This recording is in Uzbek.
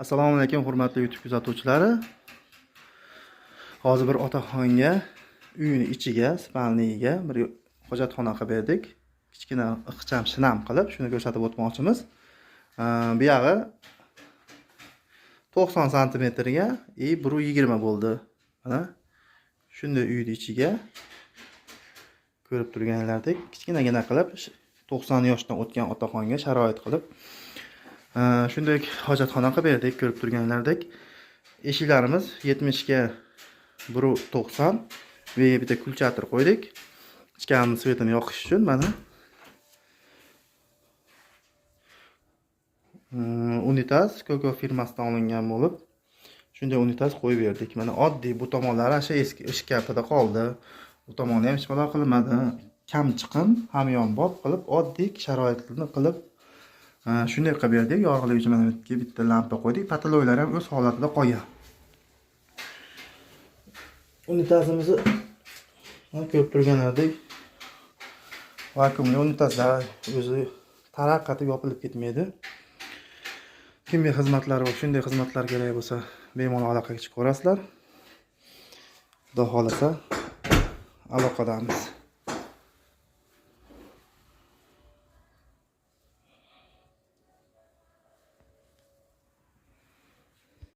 Assalomu alaykum hurmatli YouTube kuzatuvchilari. Hozir bir otaxonga uyini ichiga, spalniyiga bir hojatxona qilib berdik. Kichkina ixcham shinam qilib, shuni ko'rsatib o'tmoqchimiz. Bu yog'i 90 sm ga 120 bo'ldi. Mana shunday uyni ichiga ko'rib turganlardek kichkinagina qilib 90 yoshdan o'tgan otaxonga sharoit qilib shunday hojatxona qilib berdik. Ko'rib turganlardek eshiklarimiz 70 ga 190 va bitta kulchatir qo'ydik. Ichkarimiz svetini yoqish uchun mana unitaz Koko firmasidan olingan bo'lib, shunday unitaz qo'yib berdik. Mana oddiy bu tomonlari o'sha eski ish kapida qoldi. Bu tomoni ham hech qanday qilinmadi. Kam chiqim, hamyonbop qilib, oddiy sharoitni qilib shunday qilib berdik. Yorug'lik uchun mana bitta lampa qo'ydik. Pataloylar ham o'z holatida qolgan. Unitazimizni ko'rib turganlardek vakuumli unitazlar o'zi taraqqatib yopilib ketmaydi. Kimga xizmatlari bor, shunday xizmatlar kerak bo'lsa, bemalol aloqaga chiqib ko'rasizlar. Xudo xolasa aloqadamiz.